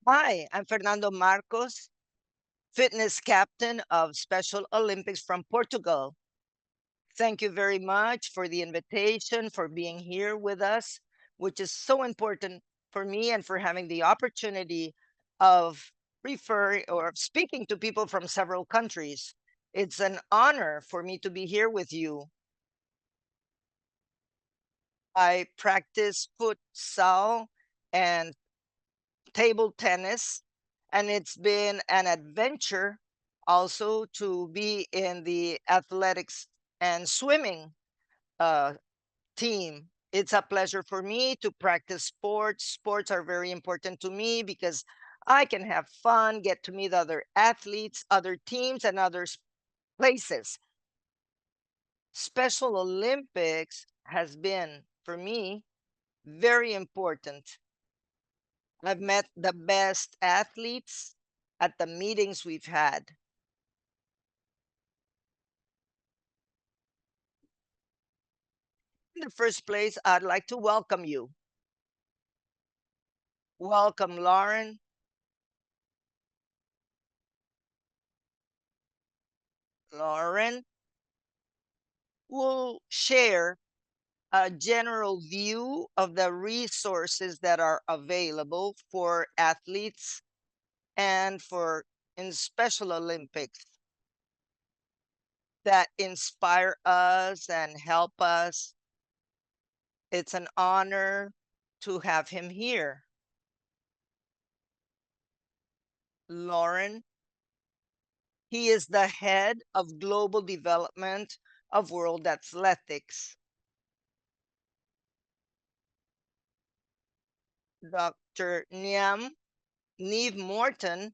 Hi, I'm Fernando Marcos, fitness captain of Special Olympics from Portugal. Thank you very much for the invitation, for being here with us, which is so important for me and for having the opportunity of speaking to people from several countries. It's an honor for me to be here with you. I practice futsal and table tennis, and it's been an adventure also to be in the athletics and swimming uh, team. It's a pleasure for me to practice sports. Sports are very important to me because I can have fun, get to meet other athletes, other teams, and other places. Special Olympics has been, for me, very important. I've met the best athletes at the meetings we've had. In the first place, I'd like to welcome you. Welcome, Lauren. Lauren will share a general view of the resources that are available for athletes and for in Special Olympics that inspire us and help us. It's an honor to have him here. Lauren, he is the head of global development of World Athletics. Dr. Neve Morton.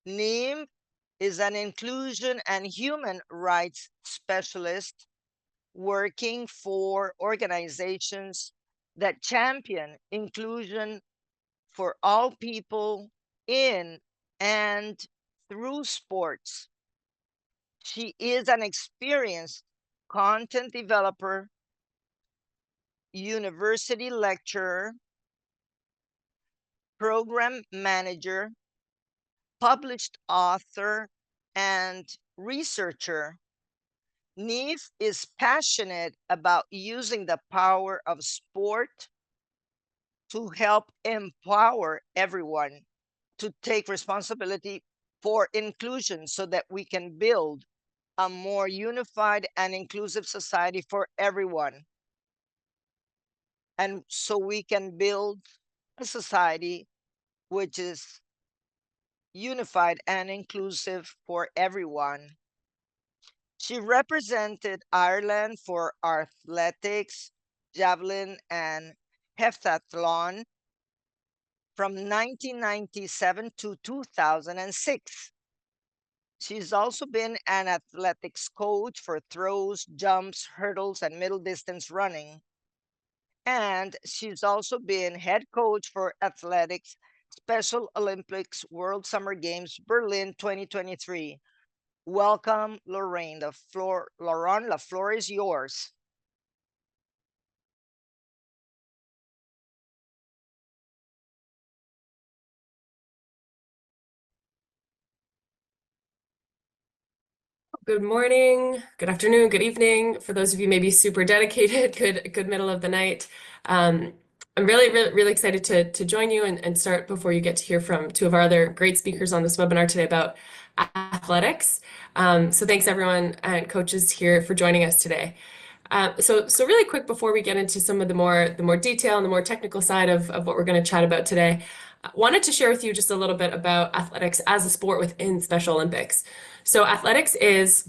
Neve is an inclusion and human rights specialist working for organizations that champion inclusion for all people in and through sports. She is an experienced content developer, university lecturer, program manager, published author, and researcher. Neve is passionate about using the power of sport to help empower everyone to take responsibility for inclusion so that we can build a more unified and inclusive society for everyone. And so we can build a society which is unified and inclusive for everyone. She represented Ireland for athletics, javelin, and heptathlon from 1997 to 2006. She's also been an athletics coach for throws, jumps, hurdles, and middle distance running. And she's also been head coach for athletics, Special Olympics World Summer Games, Berlin 2023. Welcome, Lorraine. Laurent, the floor is yours. Good morning, good afternoon, good evening. For those of you maybe super dedicated, good middle of the night. I'm really excited to join you and start before you get to hear from two of our other great speakers on this webinar today about athletics. So thanks everyone and coaches here for joining us today. So really quick before we get into some of the more detail and the more technical side of what we're going to chat about today, I wanted to share with you just a little bit about athletics as a sport within Special Olympics. So athletics is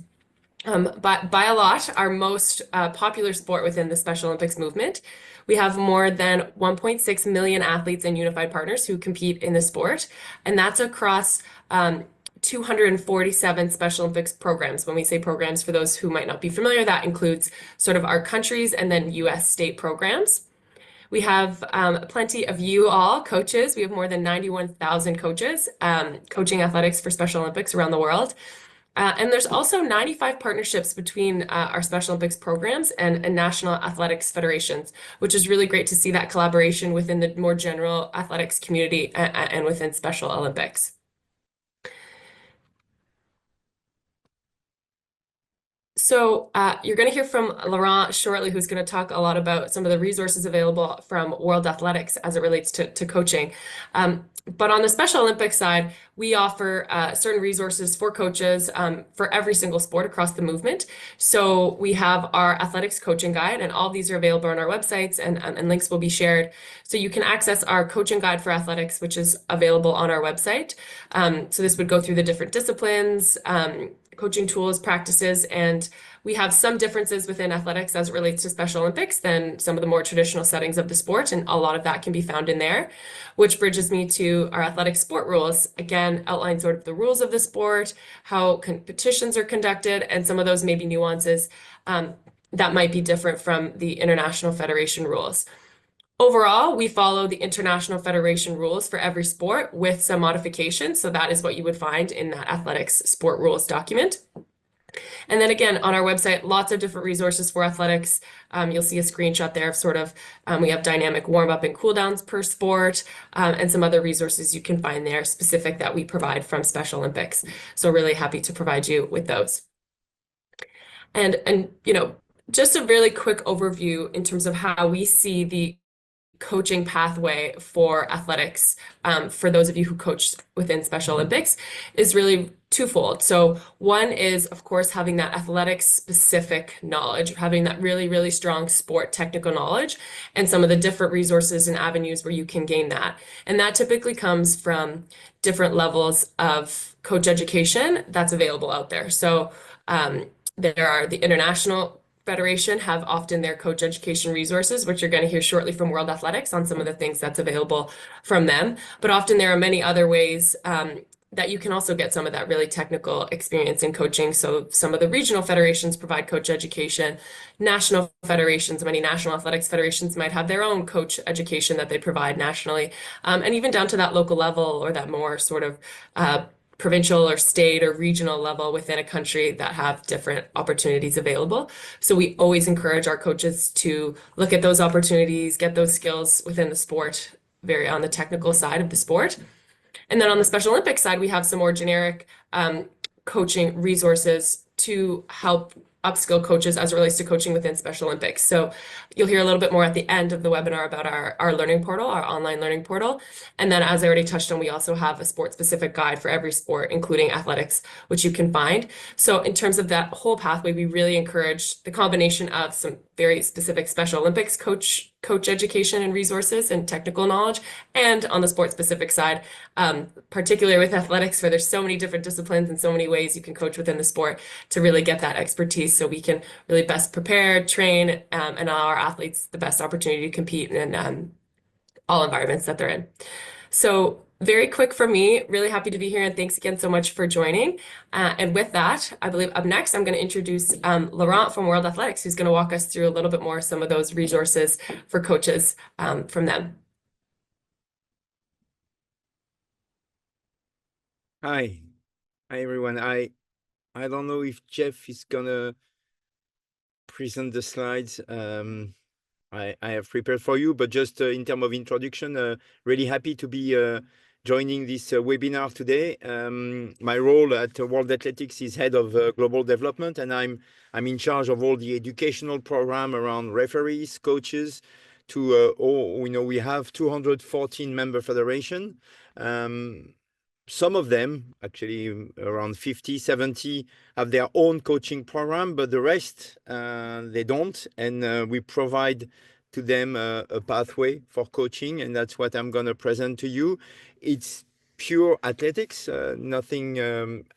by a lot our most popular sport within the Special Olympics movement. We have more than 1.6 million athletes and unified partners who compete in the sport, and that's across 247 Special Olympics programs. When we say programs, for those who might not be familiar, that includes sort of our countries and then US state programs. We have plenty of you all coaches. We have more than 91,000 coaches coaching athletics for Special Olympics around the world. And there's also 95 partnerships between our Special Olympics programs and national athletics federations, which is really great to see that collaboration within the more general athletics community and within Special Olympics. So you're going to hear from Laurent shortly, who's going to talk a lot about some of the resources available from World Athletics as it relates to coaching. But on the Special Olympics side, we offer certain resources for coaches for every single sport across the movement. So we have our athletics coaching guide, and all these are available on our websites, and links will be shared. So you can access our coaching guide for athletics, which is available on our website. So this would go through the different disciplines, coaching tools, practices, and we have some differences within athletics as it relates to Special Olympics than some of the more traditional settings of the sport, and a lot of that can be found in there, which bridges me to our athletic sport rules. Again, outline sort of the rules of the sport, how competitions are conducted, and some of those maybe nuances that might be different from the International Federation rules. Overall, we follow the International Federation rules for every sport with some modifications. So that is what you would find in that athletics sport rules document. And then again, on our website, lots of different resources for athletics. You'll see a screenshot there of sort of, we have dynamic warm up and cool downs per sport, and some other resources you can find there specific that we provide from Special Olympics. So really happy to provide you with those. And just a really quick overview in terms of how we see the coaching pathway for athletics for those of you who coach within Special Olympics is really twofold. So one is, of course, having that athletics specific knowledge, having that really, really strong sport technical knowledge, and some of the different resources and avenues where you can gain that. And that typically comes from different levels of coach education that's available out there. So there are the international Federation have often their coach education resources, which you're going to hear shortly from World Athletics on some of the things that's available from them. But often there are many other ways that you can also get some of that really technical experience in coaching. So some of the regional federations provide coach education. National federations, many national athletics federations might have their own coach education that they provide nationally. And even down to that local level or that more sort of provincial or state or regional level within a country that have different opportunities available. So we always encourage our coaches to look at those opportunities, get those skills within the sport, very on the technical side of the sport. And then on the Special Olympics side, we have some more generic coaching resources to help upskill coaches as it relates to coaching within Special Olympics. So you'll hear a little bit more at the end of the webinar about our learning portal, our online learning portal. And then as I already touched on, we also have a sport-specific guide for every sport, including athletics, which you can find. So in terms of that whole pathway, we really encourage the combination of some very specific Special Olympics coach education and resources and technical knowledge, and on the sport specific side, particularly with athletics, where there's so many different disciplines and so many ways you can coach within the sport to really get that expertise so we can really best prepare, train, and allow our athletes the best opportunity to compete in all environments that they're in. So very quick from me, really happy to be here, and thanks again so much for joining. And with that, I believe up next, I'm going to introduce Laurent from World Athletics, who's going to walk us through a little bit more some of those resources for coaches from them. Hi everyone. I don't know if Jeff is gonna present the slides. I have prepared for you, but just in terms of introduction, really happy to be joining this webinar today. My role at World Athletics is head of global development, and I'm in charge of all the educational program around referees, coaches. We have 214 member federation. Some of them, actually around 50, 70, have their own coaching program, but the rest, they don't. And we provide to them a pathway for coaching, and that's what I'm going to present to you. It's pure athletics, nothing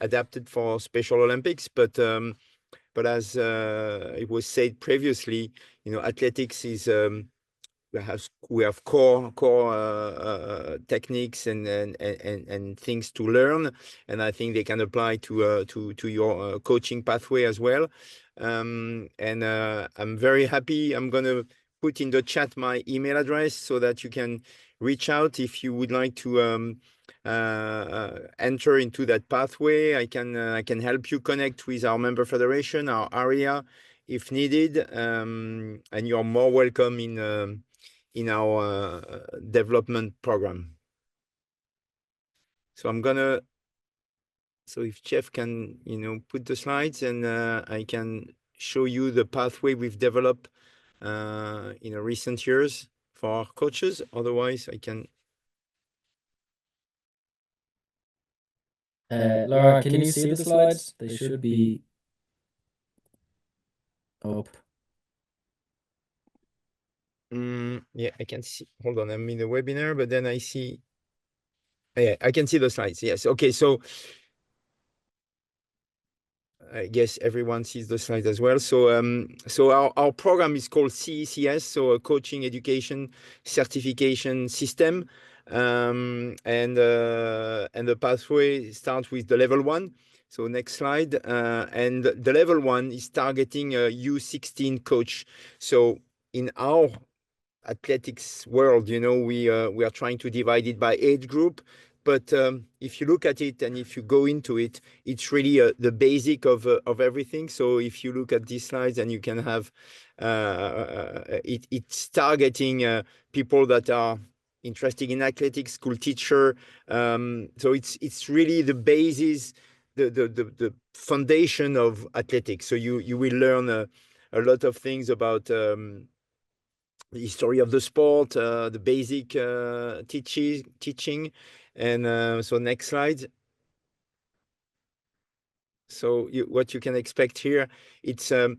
adapted for Special Olympics, but as it was said previously, athletics is we have core techniques and things to learn, and I think they can apply to your coaching pathway as well. I'm very happy. I'm going to put in the chat my email address so that you can reach out if you would like to enter into that pathway. I can help you connect with our member federation, our area, if needed, and you're more welcome in our development program. So so if Jeff can, put the slides, and I can show you the pathway we've developed in recent years for our coaches. Otherwise, I can. Laura, can you see the slides? They should be up. Yeah, I can see. Hold on, I'm in the webinar, but then I see. Yeah, I can see the slides. Yes. Okay. So I guess everyone sees the slides as well. So our program is called CECS, so a coaching education certification system, and the pathway starts with the level 1. So next slide, and the level 1 is targeting a U16 coach. So in our athletics world, we are trying to divide it by age group. But if you look at it and if you go into it, it's really the basic of everything. So if you look at these slides, and you can have it's targeting people that are interested in athletics, school teacher. So it's really the basis, the foundation of athletics. So you will learn a lot of things about the history of the sport, the basic teaching. And so next slide. So what you can expect here, it's and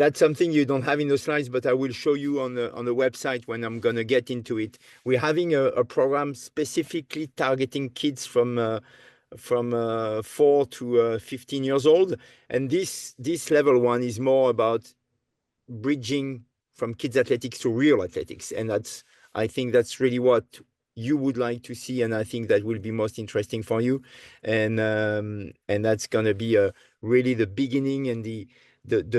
that's something you don't have in the slides, but I will show you on the website when I'm gonna get into it. We're having a program specifically targeting kids from 4 to 15 years old, and this level 1 is more about bridging from kids athletics to real athletics. And I think that's really what you would like to see. And I think that will be most interesting for you. And that's going to be really the beginning and the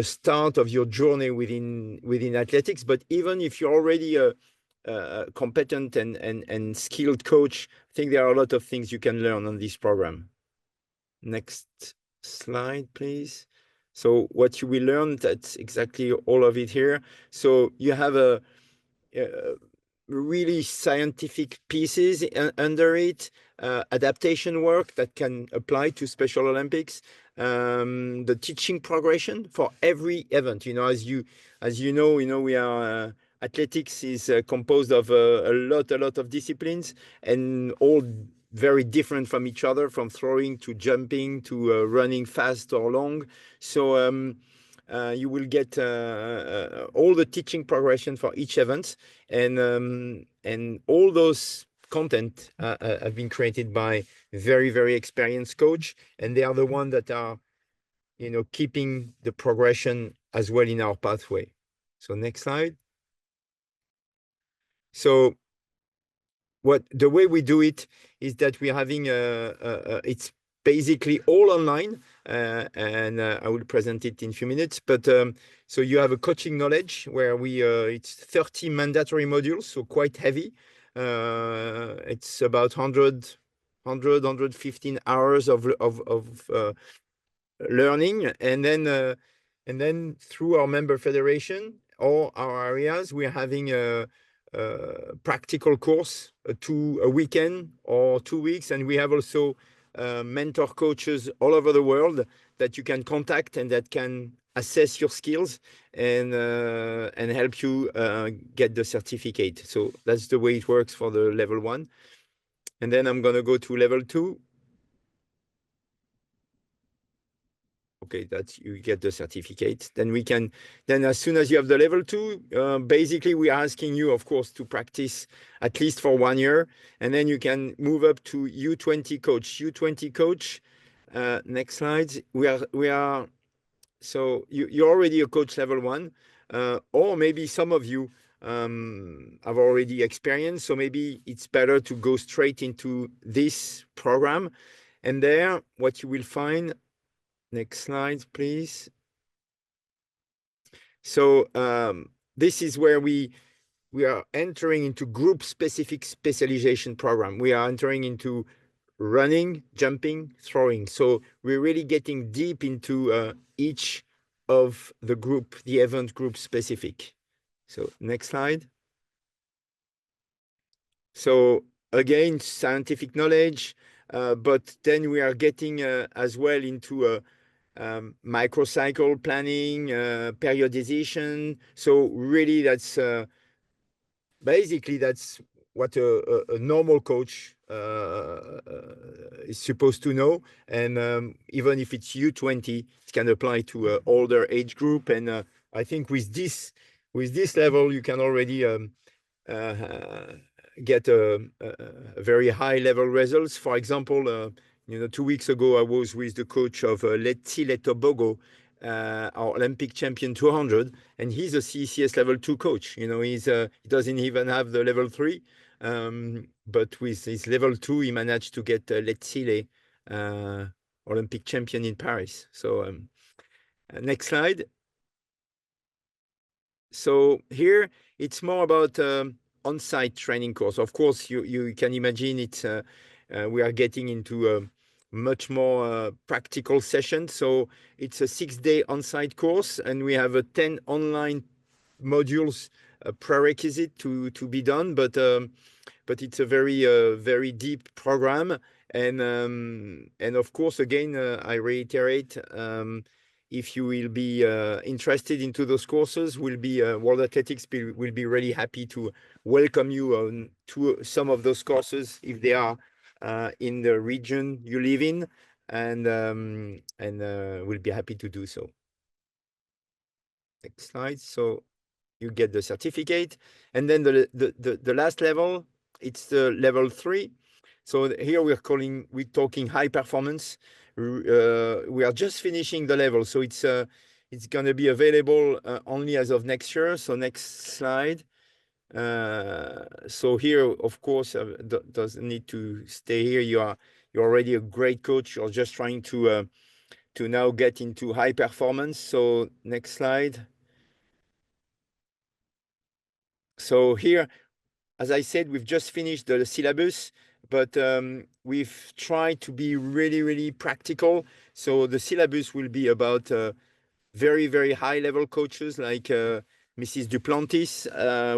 start of your journey within athletics. But even if you're already a competent and skilled coach, I think there are a lot of things you can learn on this program. Next slide, please. So what you will learn, that's exactly all of it here. So you have a really scientific pieces under it, adaptation work that can apply to Special Olympics, the teaching progression for every event. As you know, we are athletics is composed of a lot of disciplines, and all very different from each other, from throwing to jumping to running fast or long. So you will get all the teaching progression for each event, and all those content have been created by very experienced coach, and they are the ones that are keeping the progression as well in our pathway. So next slide. So the way we do it is that we're having it's basically all online, and I will present it in a few minutes. But so you have a coaching knowledge where it's 30 mandatory modules, so quite heavy. It's about 115 hours of learning, and then through our member federation or our areas, we're having a practical course, a weekend or 2 weeks, and we have also mentor coaches all over the world that you can contact and that can assess your skills and help you get the certificate. So that's the way it works for the level 1. And then I'm going to go to level 2. Okay, that's you get the certificate. Then as soon as you have the level 2, basically we are asking you, of course, to practice at least for 1 year, and then you can move up to U20 coach. U20 coach. Next slide. So you're already a coach level 1, or maybe some of you have already experienced. So maybe it's better to go straight into this program, and there what you will find. Next slide, please. So this is where we are entering into group-specific specialization program. We are entering into running, jumping, throwing. So we're really getting deep into each of the group, the event group specific. So next slide. So again, scientific knowledge, but then we are getting as well into microcycle planning, periodization. So really basically that's what a normal coach is supposed to know. And even if it's U20, it can apply to older age group. And I think with this level, you can already get a very high level results. For example, 2 weeks ago, I was with the coach of Let's Tobago, our Olympic champion 200, and he's a CCS level 2 coach. He doesn't even have the level 3, but with his level 2, he managed to get Let's Olympic champion in Paris. So next slide. So here it's more about on-site training course. Of course, you can imagine we are getting into a much more practical session. So it's a 6-day on-site course, and we have a 10 online modules prerequisite to be done. But it's a very deep program. And of course, again, I reiterate, if you will be interested into those courses, World Athletics will be really happy to welcome you to some of those courses if they are in the region you live in, and we'll be happy to do so. Next slide. So you get the certificate, and then the last level, it's the level 3. So here we're talking high performance. We are just finishing the level, so it's going to be available only as of next year. So next slide. So here, of course, doesn't need to stay here. You're already a great coach. You're just trying to now get into high performance. So next slide. So here, as I said, we've just finished the syllabus, but we've tried to be really, really practical. So the syllabus will be about very, very high level coaches like Mrs. Duplantis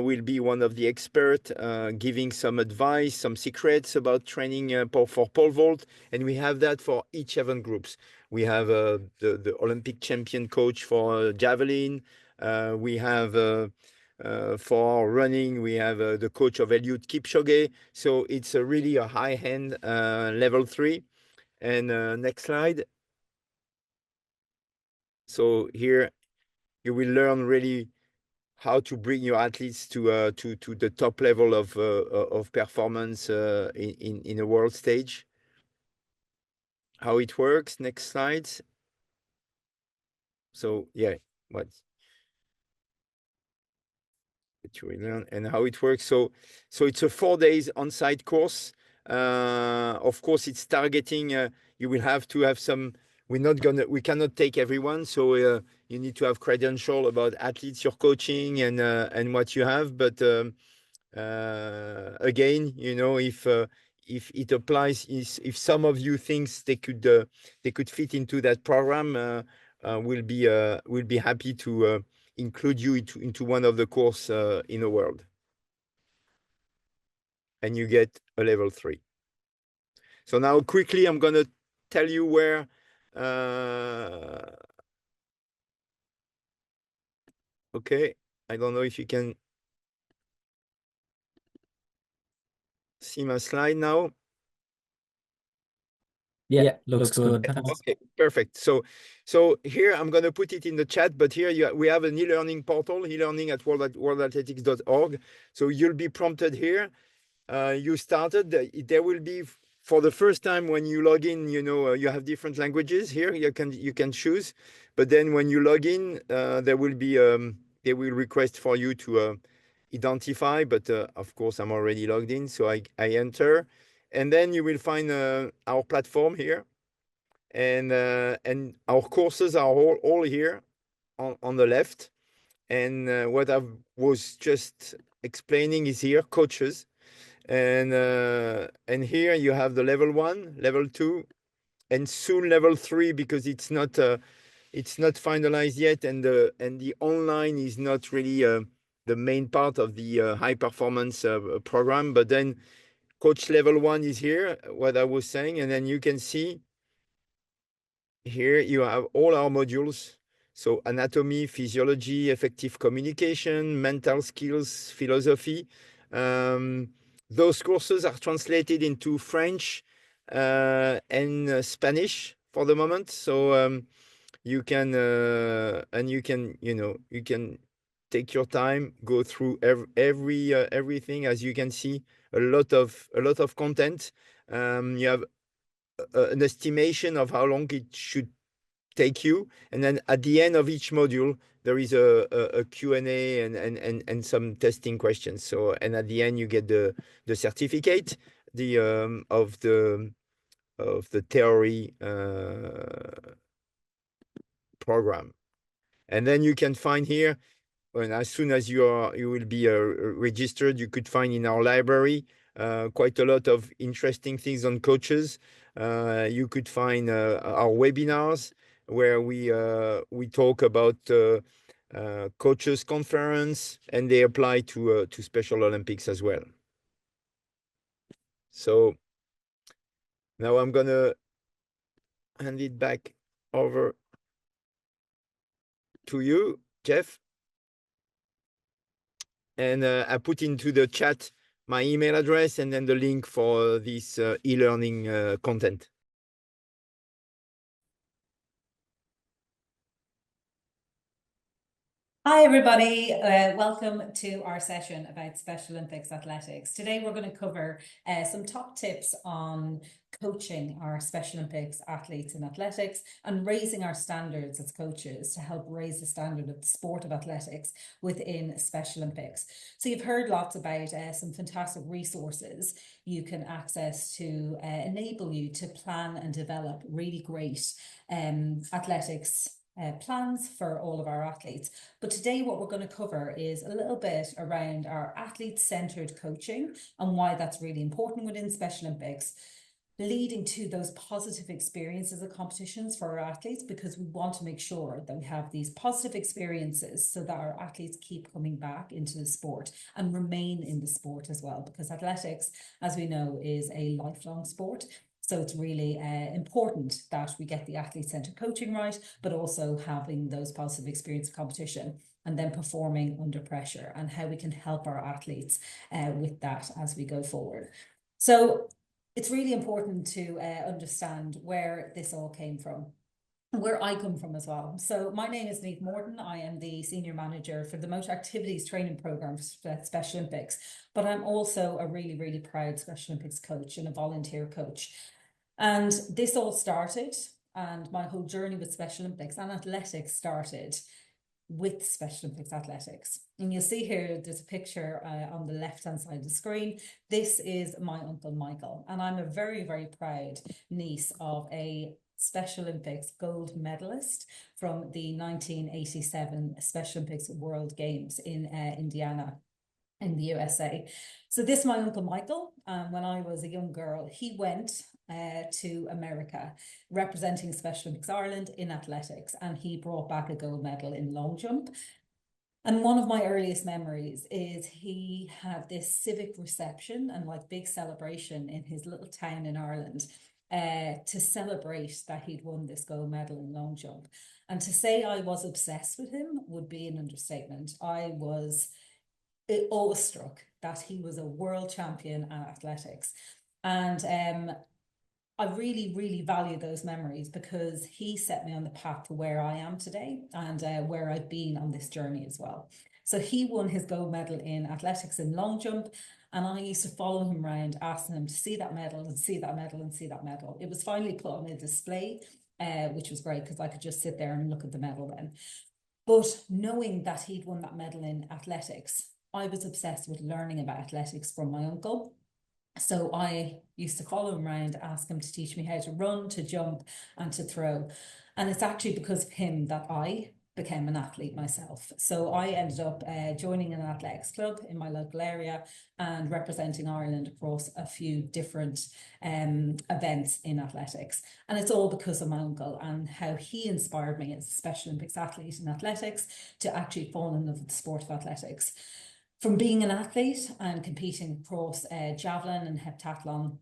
will be one of the experts giving some advice, some secrets about training for pole vault. And we have that for each event groups. We have the Olympic champion coach for javelin. We have for running, we have the coach of Eliud Kipchoge. So it's really a high-end level 3. And next slide. So here you will learn really how to bring your athletes to the top level of performance in a world stage. How it works. Next slide. So yeah, what you will learn and how it works. So it's a 4 days on-site course. Of course, it's targeting. You will have to have some. We cannot take everyone. So you need to have credential about athletes you're coaching and what you have. But again, if it applies, if some of you thinks they could fit into that program, we'll be happy to include you into one of the course in the world, and you get a level 3. So now quickly, I'm gonna tell you where. Okay, I don't know if you can see my slide now. Yeah, looks good. Okay, perfect. So here I'm going to put it in the chat, but here we have an e-learning portal, e-learning at worldathletics.org. So you'll be prompted here. You started. There will be, for the first time when you log in, you have different languages here. You can choose, but then when you log in, there will be they will request for you to identify. But of course, I'm already logged in, so I enter, and then you will find our platform here. And our courses are all here on the left. And what I was just explaining is here, coaches. And here you have the level 1, level 2, and soon level 3, because it's not finalized yet, and the online is not really the main part of the high performance program. But then coach level 1 is here, what I was saying, and then you can see here you have all our modules. So anatomy, physiology, effective communication, mental skills, philosophy. Those courses are translated into French and Spanish for the moment. So you can you can take your time, go through everything. As you can see, a lot of content. You have an estimation of how long it should take you, and then at the end of each module there is a Q&A and some testing questions. So, and at the end you get the certificate, the of the theory program. And then you can find here, and as soon as you will be registered, you could find in our library quite a lot of interesting things on coaches. You could find our webinars where we talk about coaches conference, and they apply to Special Olympics as well. So now I'm gonna hand it back over to you, Jeff. And I put into the chat my email address and then the link for this e-learning content. Hi everybody, welcome to our session about Special Olympics athletics. Today we're going to cover some top tips on coaching our Special Olympics athletes in athletics and raising our standards as coaches to help raise the standard of the sport of athletics within Special Olympics. So you've heard lots about some fantastic resources you can access to enable you to plan and develop really great athletics plans for all of our athletes. But today what we're going to cover is a little bit around our athlete-centered coaching and why that's really important within Special Olympics, leading to those positive experiences of competitions for our athletes, because we want to make sure that we have these positive experiences so that our athletes keep coming back into the sport and remain in the sport as well, because athletics, as we know, is a lifelong sport. So it's really important that we get the athlete-centered coaching right, but also having those positive experience of competition and then performing under pressure, and how we can help our athletes with that as we go forward. So it's really important to understand where this all came from, where I come from as well. So my name is Niamh Morton. I am the Senior Manager for the Motor Activities Training Programme for Special Olympics, but I'm also a really, really proud Special Olympics coach and a volunteer coach. And this all started, and my whole journey with Special Olympics and athletics started with Special Olympics athletics. And you'll see here, there's a picture on the left-hand side of the screen. This is my uncle Michael, and I'm a very, very proud niece of a Special Olympics gold medalist from the 1987 Special Olympics World Games in Indiana in the USA. So this is my uncle Michael. When I was a young girl, he went to America representing Special Olympics Ireland in athletics, and he brought back a gold medal in long jump. And one of my earliest memories is he had this civic reception and like big celebration in his little town in Ireland to celebrate that he'd won this gold medal in long jump. And to say I was obsessed with him would be an understatement. I was awestruck that he was a world champion at athletics. And I really, really value those memories because he set me on the path to where I am today and where I've been on this journey as well. So he won his gold medal in athletics in long jump, and I used to follow him around, asking him to see that medal and see that medal and see that medal. It was finally put on a display, which was great because I could just sit there and look at the medal then. But knowing that he'd won that medal in athletics, I was obsessed with learning about athletics from my uncle. So I used to follow him around, ask him to teach me how to run, to jump, and to throw. And it's actually because of him that I became an athlete myself. So I ended up joining an athletics club in my local area and representing Ireland across a few different events in athletics. And it's all because of my uncle and how he inspired me as a Special Olympics athlete in athletics to actually fall in love with the sport of athletics. From being an athlete and competing across javelin and heptathlon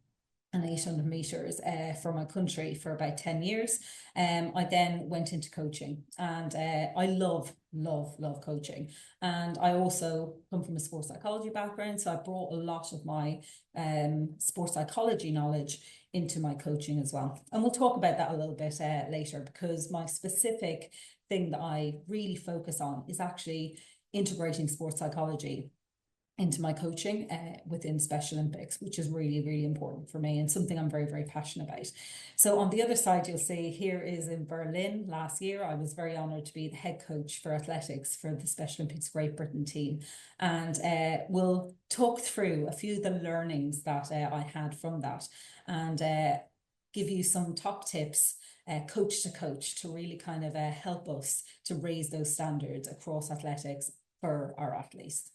and 800 meters for my country for about 10 years. I then went into coaching, and I love coaching. And I also come from a sports psychology background, so I brought a lot of my sports psychology knowledge into my coaching as well. And we'll talk about that a little bit later, because my specific thing that I really focus on is actually integrating sports psychology into my coaching within Special Olympics, which is really, really important for me and something I'm very, very passionate about. So on the other side, you'll see here is in Berlin last year. I was very honoured to be the head coach for athletics for the Special Olympics Great Britain team. And we'll talk through a few of the learnings that I had from that and give you some top tips coach to coach to really kind of help us to raise those standards across athletics for our athletes.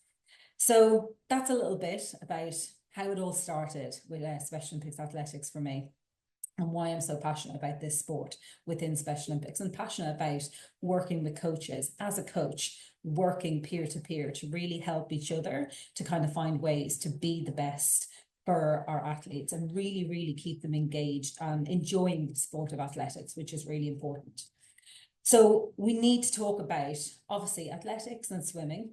So that's a little bit about how it all started with Special Olympics athletics for me and why I'm so passionate about this sport within Special Olympics and passionate about working with coaches as a coach, working peer to peer to really help each other to kind of find ways to be the best for our athletes and really, really keep them engaged and enjoying the sport of athletics, which is really important. So we need to talk about, obviously, athletics and swimming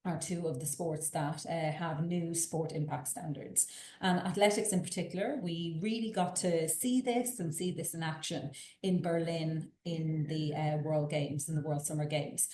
are two of the sports that have new sport impact standards. And athletics in particular, we really got to see this in action in Berlin in the World Games, in the World Summer Games.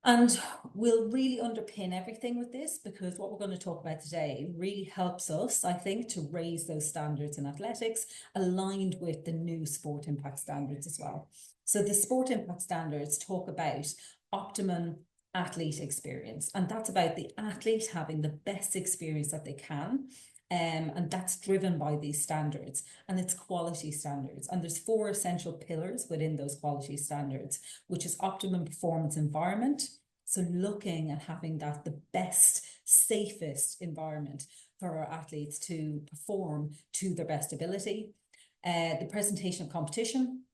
And we'll really underpin everything with this, because what we're going to talk about today really helps us, I think, to raise those standards in athletics aligned with the new sport impact standards as well. So the sport impact standards talk about optimum athlete experience, and that's about the athlete having the best experience that they can, and that's driven by these standards, and it's quality standards. And there's 4 essential pillars within those quality standards, which is optimum performance environment. So looking at having that the best, safest environment for our athletes to perform to their best ability. The presentation of competition.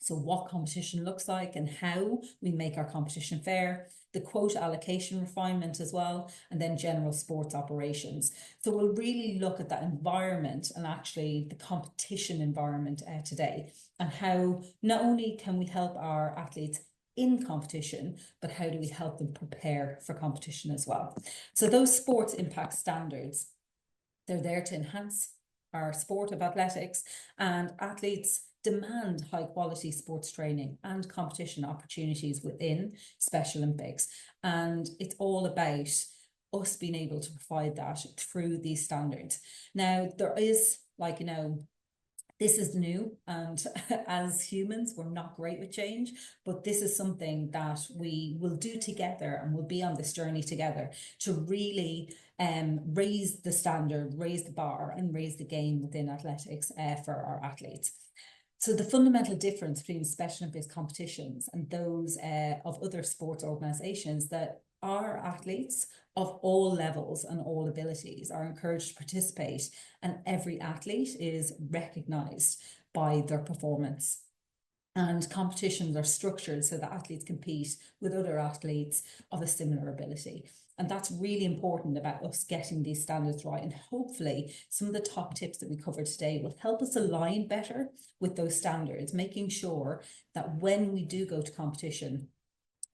So what competition looks like and how we make our competition fair, the quota allocation refinement as well, and then general sports operations. So we'll really look at that environment and actually the competition environment today, and how not only can we help our athletes in competition, but how do we help them prepare for competition as well. So those sports impact standards, they're there to enhance our sport of athletics, and athletes demand high quality sports training and competition opportunities within Special Olympics. And it's all about us being able to provide that through these standards. Now, there is, like, this is new, and as humans, we're not great with change, but this is something that we will do together, and we'll be on this journey together to really raise the standard, raise the bar, and raise the game within athletics for our athletes. So the fundamental difference between Special Olympics competitions and those of other sports organisations, that our athletes of all levels and all abilities are encouraged to participate, and every athlete is recognised by their performance. And competitions are structured so that athletes compete with other athletes of a similar ability. And that's really important about us getting these standards right. And hopefully some of the top tips that we cover today will help us align better with those standards, making sure that when we do go to competition,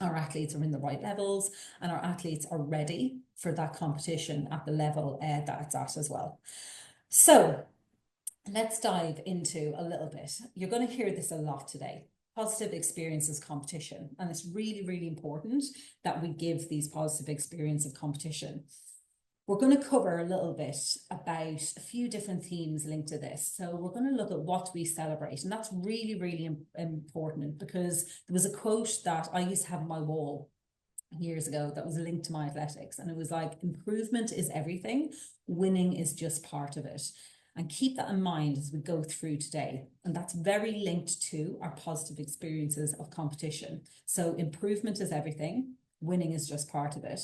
our athletes are in the right levels and our athletes are ready for that competition at the level that it's at as well. So let's dive into a little bit. You're going to hear this a lot today. Positive experiences competition. And it's really, really important that we give these positive experiences of competition. We're going to cover a little bit about a few different themes linked to this. So we're going to look at what we celebrate. And that's really, really important, because there was a quote that I used to have on my wall years ago that was linked to my athletics. And it was like, improvement is everything. Winning is just part of it. And keep that in mind as we go through today. And that's very linked to our positive experiences of competition. So improvement is everything. Winning is just part of it.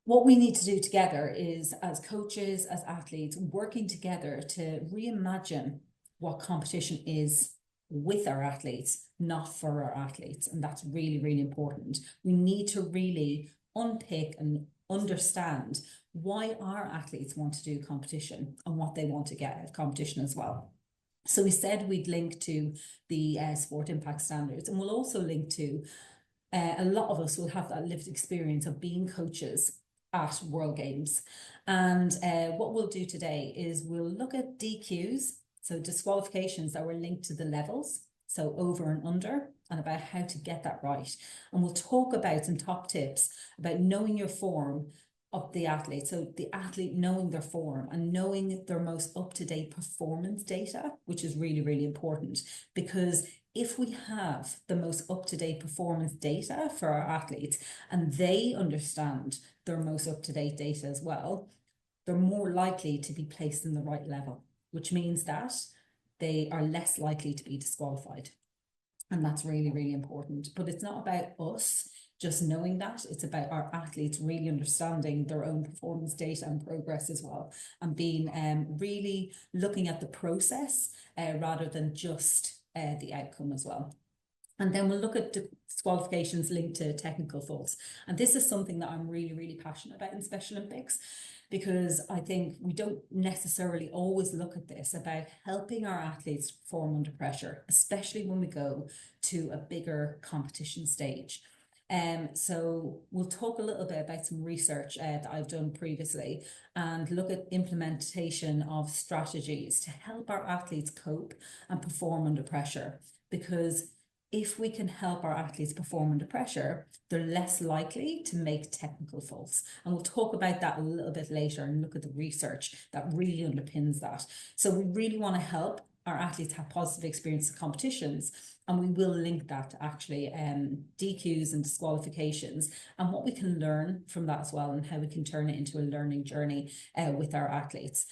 What we need to do together is, as coaches, as athletes, working together to reimagine what competition is with our athletes, not for our athletes. And that's really, really important. We need to really unpick and understand why our athletes want to do competition and what they want to get out of competition as well. So we said we'd link to the sport impact standards, and we'll also link to a lot of us will have that lived experience of being coaches at World Games. And what we'll do today is we'll look at DQs, so disqualifications that were linked to the levels, so over and under, and about how to get that right. And we'll talk about some top tips about knowing your form of the athlete. So the athlete knowing their form and knowing their most up-to-date performance data, which is really, really important, because if we have the most up-to-date performance data for our athletes and they understand their most up-to-date data as well, they're more likely to be placed in the right level, which means that they are less likely to be disqualified. And that's really, really important. But it's not about us just knowing that. It's about our athletes really understanding their own performance data and progress as well, and being really looking at the process rather than just the outcome as well. And then we'll look at disqualifications linked to technical faults. And this is something that I'm really, really passionate about in Special Olympics, because I think we don't necessarily always look at this about helping our athletes perform under pressure, especially when we go to a bigger competition stage. So we'll talk a little bit about some research that I've done previously and look at implementation of strategies to help our athletes cope and perform under pressure. Because if we can help our athletes perform under pressure, they're less likely to make technical faults. And we'll talk about that a little bit later and look at the research that really underpins that. So we really want to help our athletes have positive experience of competitions, and we will link that to actually DQs and disqualifications and what we can learn from that as well, and how we can turn it into a learning journey with our athletes.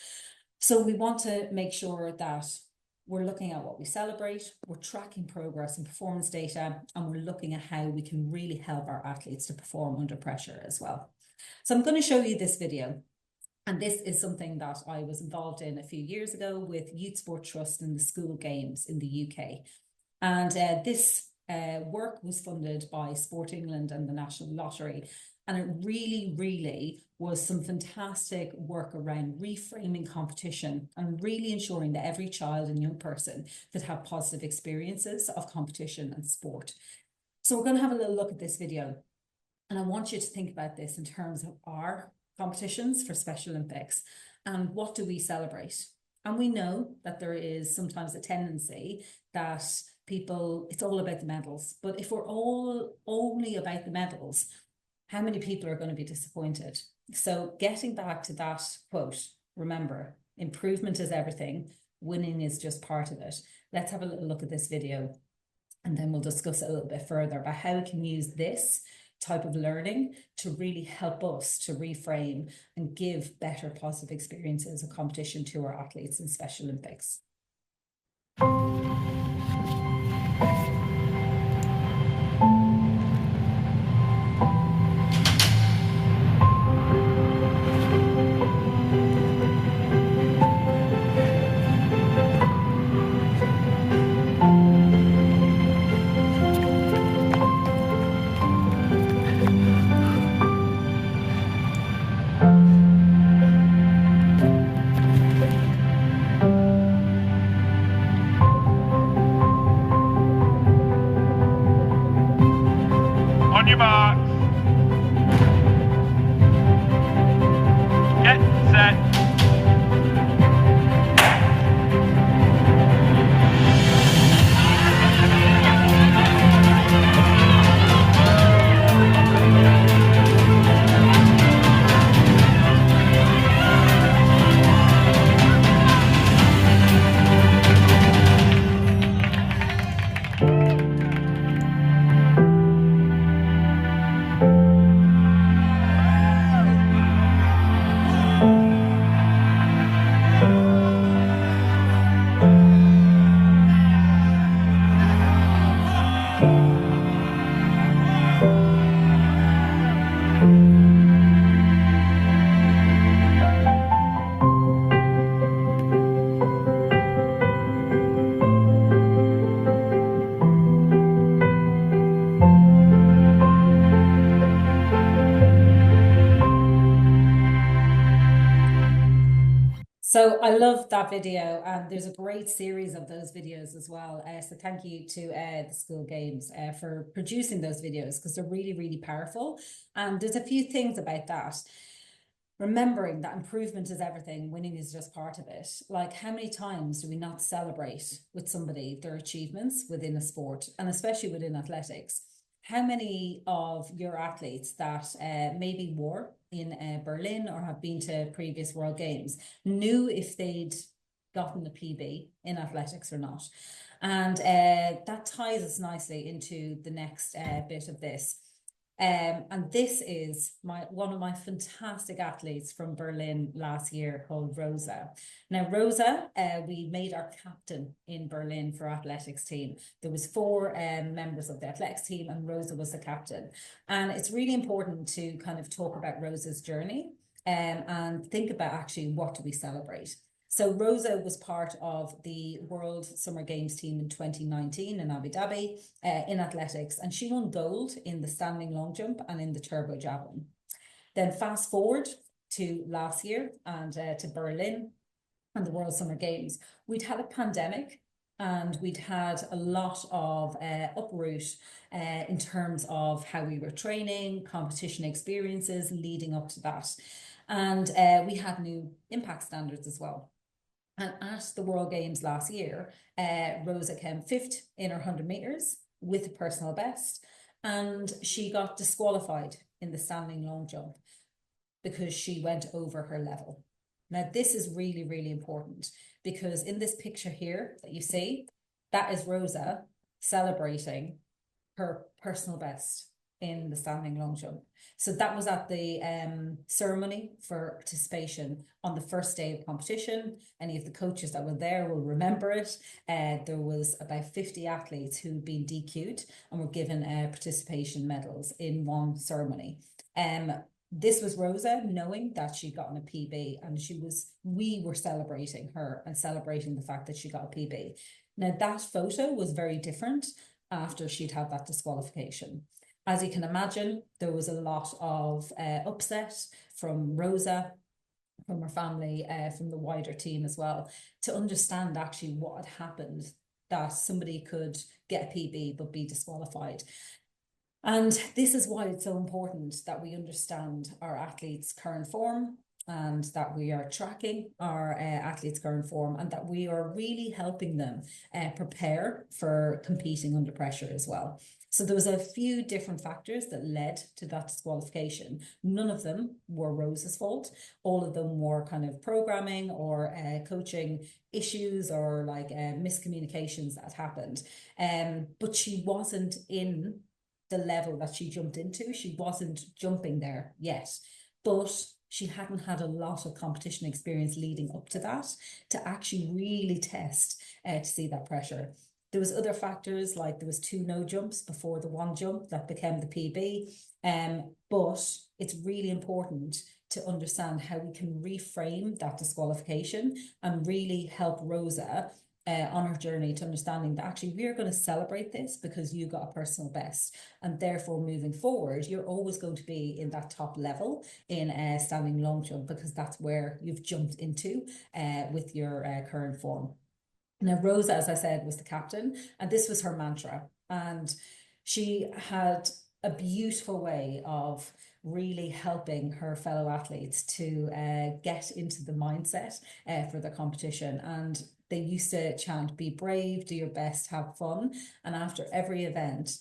So we want to make sure that we're looking at what we celebrate, we're tracking progress and performance data, and we're looking at how we can really help our athletes to perform under pressure as well. So I'm going to show you this video. And this is something that I was involved in a few years ago with Youth Sport Trust in the school games in the UK. And this work was funded by Sport England and the National Lottery. And it really, really was some fantastic work around reframing competition and really ensuring that every child and young person could have positive experiences of competition and sport. So we're going to have a little look at this video. And I want you to think about this in terms of our competitions for Special Olympics and what do we celebrate. And we know that there is sometimes a tendency that people, it's all about the medals. But if we're all only about the medals, how many people are going to be disappointed? So getting back to that quote, remember, improvement is everything, winning is just part of it. Let's have a little look at this video, and then we'll discuss it a little bit further about how we can use this type of learning to really help us to reframe and give better positive experiences of competition to our athletes in Special Olympics. So I love that video, and there's a great series of those videos as well. So thank you to the School Games for producing those videos, because they're really, really powerful. And there's a few things about that. Remembering that improvement is everything, winning is just part of it. Like, how many times do we not celebrate with somebody their achievements within a sport, and especially within athletics? How many of your athletes that maybe were in Berlin or have been to previous World Games knew if they'd gotten a PB in athletics or not? And that ties us nicely into the next bit of this. And this is one of my fantastic athletes from Berlin last year, called Rosa. Now, Rosa, we made our captain in Berlin for athletics team. There was 4 members of the athletics team, and Rosa was the captain. And it's really important to kind of talk about Rosa's journey and think about actually, what do we celebrate? So Rosa was part of the World Summer Games team in 2019 in Abu Dhabi in athletics, and she won gold in the standing long jump and in the turbo javelin. Then fast forward to last year and to Berlin and the World Summer Games. We'd had a pandemic, and we'd had a lot of uproot in terms of how we were training, competition experiences leading up to that. And we had new impact standards as well. And at the World Games last year, Rosa came 5th in her 100 meters with a personal best, and she got disqualified in the standing long jump because she went over her level. Now, this is really, really important, because in this picture here that you see, that is Rosa celebrating her personal best in the standing long jump. So that was at the ceremony for participation on the first day of competition. Any of the coaches that were there will remember it. There was about 50 athletes who'd been DQ'd and were given participation medals in one ceremony. This was Rosa knowing that she'd gotten a PB, and we were celebrating her and celebrating the fact that she got a PB. Now, that photo was very different after she'd had that disqualification. As you can imagine, there was a lot of upset from Rosa, from her family, from the wider team as well, to understand actually what had happened, that somebody could get a PB but be disqualified. And this is why it's so important that we understand our athletes' current form, and that we are tracking our athletes' current form, and that we are really helping them prepare for competing under pressure as well. So there was a few different factors that led to that disqualification. None of them were Rosa's fault. All of them were kind of programming or coaching issues, or like miscommunications that happened. But she wasn't in the level that she jumped into. She wasn't jumping there yet, but she hadn't had a lot of competition experience leading up to that to actually really test to see that pressure. There was other factors, like there was 2 no jumps before the 1 jump that became the PB. But it's really important to understand how we can reframe that disqualification and really help Rosa on her journey to understanding that actually we're going to celebrate this because you got a personal best, and therefore moving forward you're always going to be in that top level in standing long jump, because that's where you've jumped into with your current form. Now, Rosa, as I said, was the captain, and this was her mantra, and she had a beautiful way of really helping her fellow athletes to get into the mindset for the competition. And they used to chant, "Be brave, do your best, have fun." And after every event,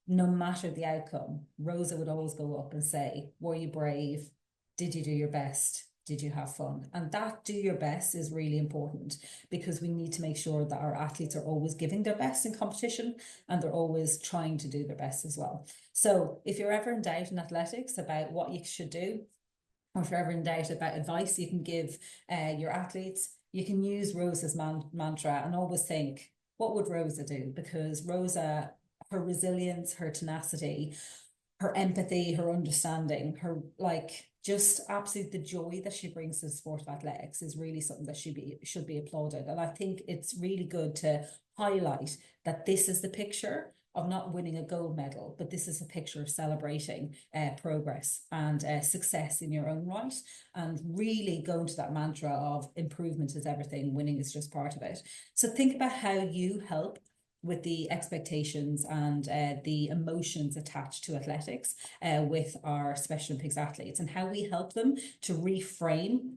no matter the outcome, Rosa would always go up and say, "Were you brave? Did you do your best? Did you have fun?" And that "do your best" is really important, because we need to make sure that our athletes are always giving their best in competition, and they're always trying to do their best as well. So if you're ever in doubt in athletics about what you should do, or if you're ever in doubt about advice you can give your athletes, you can use Rosa's mantra and always think, what would Rosa do? Because Rosa, her resilience, her tenacity, her empathy, her understanding, her just absolutely the joy that she brings to the sport of athletics is really something that should be applauded. And I think it's really good to highlight that this is the picture of not winning a gold medal, but this is a picture of celebrating progress and success in your own right, and really going to that mantra of improvement is everything, winning is just part of it. So think about how you help with the expectations and the emotions attached to athletics with our Special Olympics athletes, and how we help them to reframe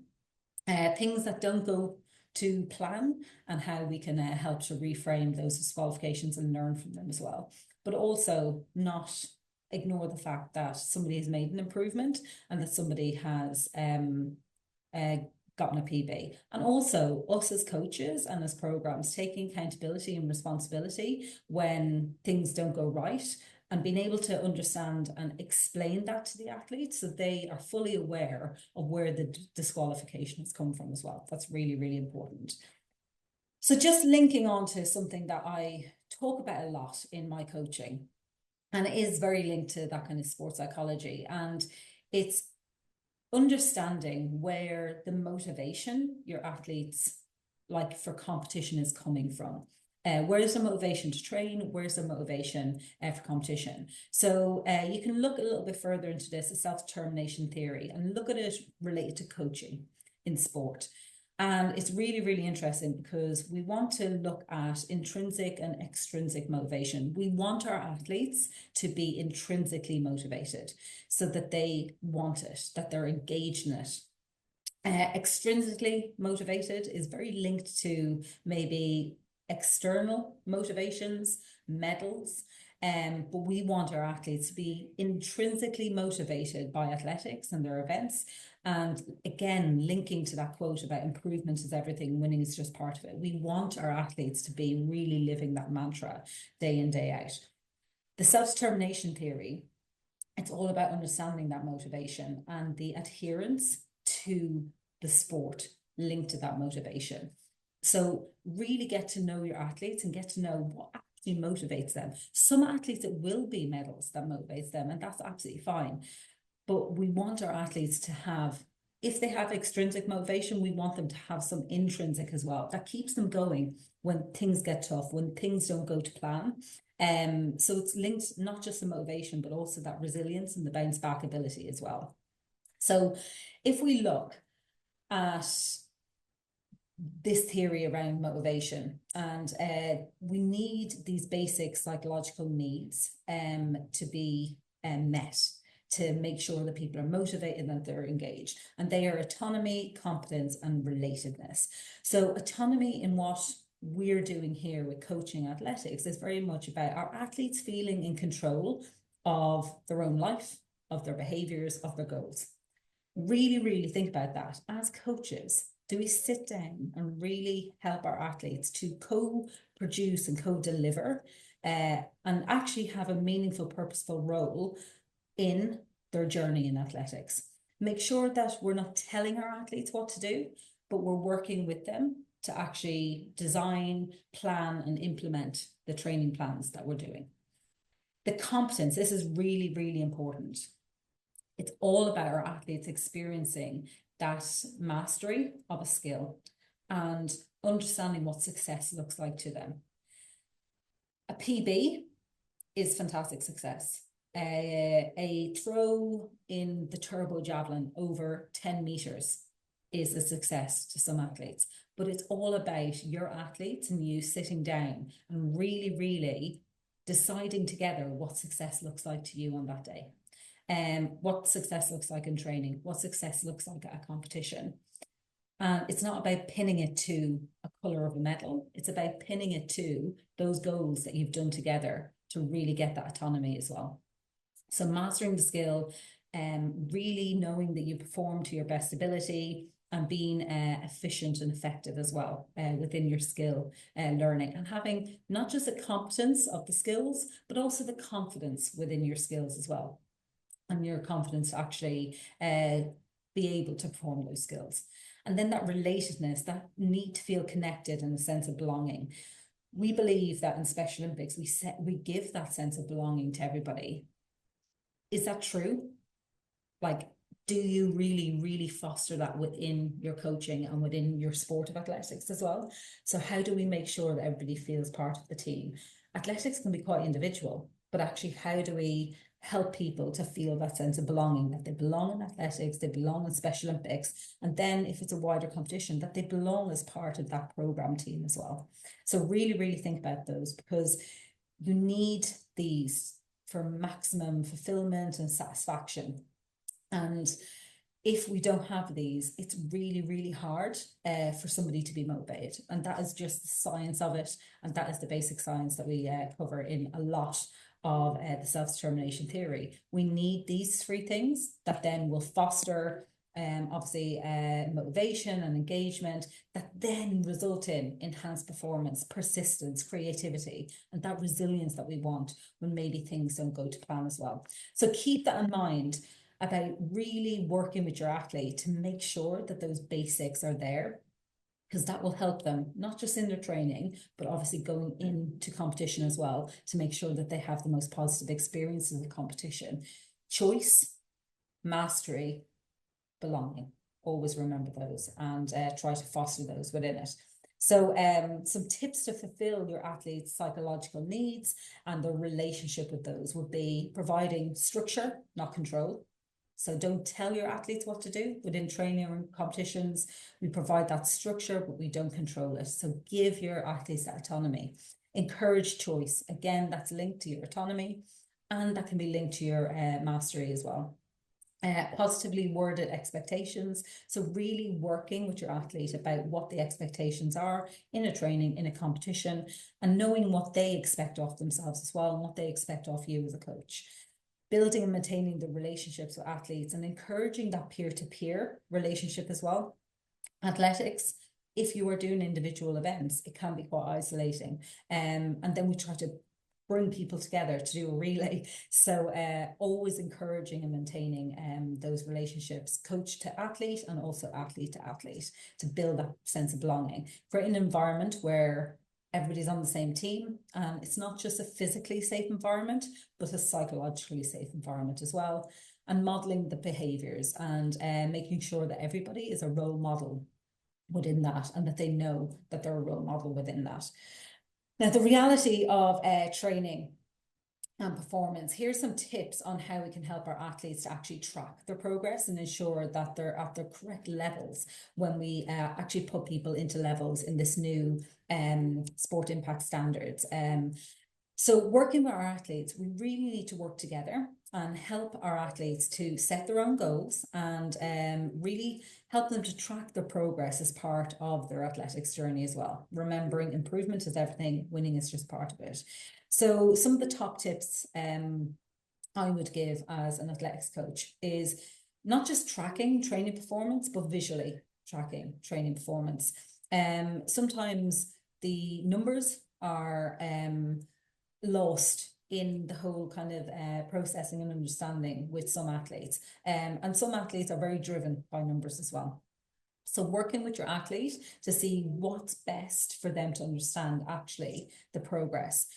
things that don't go to plan, and how we can help to reframe those disqualifications and learn from them as well. But also not ignore the fact that somebody has made an improvement and that somebody has gotten a PB. And also us as coaches and as programs taking accountability and responsibility when things don't go right, and being able to understand and explain that to the athletes so they are fully aware of where the disqualification has come from as well. That's really, really important. So just linking on to something that I talk about a lot in my coaching, and it is very linked to that kind of sports psychology, and it's understanding where the motivation your athletes like for competition is coming from. Where's the motivation to train? Where's the motivation for competition? So you can look a little bit further into this, a self-determination theory, and look at it related to coaching in sport. And it's really, really interesting because we want to look at intrinsic and extrinsic motivation. We want our athletes to be intrinsically motivated so that they want it, that they're engaged in it. Extrinsically motivated is very linked to maybe external motivations, medals, but we want our athletes to be intrinsically motivated by athletics and their events. And again, linking to that quote about improvement is everything, winning is just part of it. We want our athletes to be really living that mantra day in, day out. The self-determination theory, it's all about understanding that motivation and the adherence to the sport linked to that motivation. So really get to know your athletes and get to know what actually motivates them. Some athletes, it will be medals that motivates them, and that's absolutely fine. But we want our athletes to have, if they have extrinsic motivation, we want them to have some intrinsic as well. That keeps them going when things get tough, when things don't go to plan. So it's linked not just the motivation, but also that resilience and the bounce back ability as well. So if we look at this theory around motivation, and we need these basic psychological needs to be met to make sure that people are motivated and that they're engaged. And they are autonomy, competence, and relatedness. So autonomy in what we're doing here with coaching athletics is very much about our athletes feeling in control of their own life, of their behaviors, of their goals. Really, really think about that. As coaches, do we sit down and really help our athletes to co-produce and co-deliver and actually have a meaningful, purposeful role in their journey in athletics? Make sure that we're not telling our athletes what to do, but we're working with them to actually design, plan, and implement the training plans that we're doing. The competence, this is really, really important. It's all about our athletes experiencing that mastery of a skill and understanding what success looks like to them. A PB is fantastic success. A throw in the turbo javelin over 10 meters is a success to some athletes, but it's all about your athletes and you sitting down and really, really deciding together what success looks like to you on that day. What success looks like in training, what success looks like at a competition. And it's not about pinning it to a colour of a medal. It's about pinning it to those goals that you've done together to really get that autonomy as well. So mastering the skill, really knowing that you perform to your best ability and being efficient and effective as well within your skill learning, and having not just the competence of the skills, but also the confidence within your skills as well. And your confidence to actually be able to perform those skills. And then that relatedness, that need to feel connected and a sense of belonging. We believe that in Special Olympics, we give that sense of belonging to everybody. Is that true? Like, do you really, really foster that within your coaching and within your sport of athletics as well? So how do we make sure that everybody feels part of the team? athletics can be quite individual, but actually how do we help people to feel that sense of belonging, that they belong in athletics, they belong in Special Olympics, and then if it's a wider competition, that they belong as part of that program team as well. So really, really think about those, because you need these for maximum fulfillment and satisfaction. And if we don't have these, it's really, really hard for somebody to be motivated. And that is just the science of it. And that is the basic science that we cover in a lot of the self-determination theory. We need these three things that then will foster obviously motivation and engagement, that then result in enhanced performance, persistence, creativity, and that resilience that we want when maybe things don't go to plan as well. So keep that in mind about really working with your athlete to make sure that those basics are there, because that will help them not just in their training, but obviously going into competition as well, to make sure that they have the most positive experience in the competition. Choice, mastery, belonging. Always remember those and try to foster those within it. So some tips to fulfill your athlete's psychological needs and their relationship with those would be providing structure, not control. So don't tell your athletes what to do within training or competitions. We provide that structure, but we don't control it. So give your athletes that autonomy. Encourage choice. Again, that's linked to your autonomy, and that can be linked to your mastery as well. Positively worded expectations. So really working with your athlete about what the expectations are in a training, in a competition, and knowing what they expect of themselves as well, and what they expect of you as a coach. Building and maintaining the relationships with athletes and encouraging that peer-to-peer relationship as well. Athletics, if you are doing individual events, it can be quite isolating. And then we try to bring people together to do a relay. So always encouraging and maintaining those relationships, coach to athlete and also athlete to athlete, to build that sense of belonging. Create an environment where everybody's on the same team. It's not just a physically safe environment, but a psychologically safe environment as well. And modeling the behaviors and making sure that everybody is a role model within that, and that they know that they're a role model within that. Now, the reality of training and performance, here's some tips on how we can help our athletes to actually track their progress and ensure that they're at their correct levels when we actually put people into levels in this new sport impact standards. So working with our athletes, we really need to work together and help our athletes to set their own goals and really help them to track their progress as part of their athletics journey as well. Remembering improvement is everything, winning is just part of it. So some of the top tips I would give as an athletics coach is not just tracking training performance, but visually tracking training performance. Sometimes the numbers are lost in the whole kind of processing and understanding with some athletes. And some athletes are very driven by numbers as well. So working with your athlete to see what's best for them to understand actually the progress.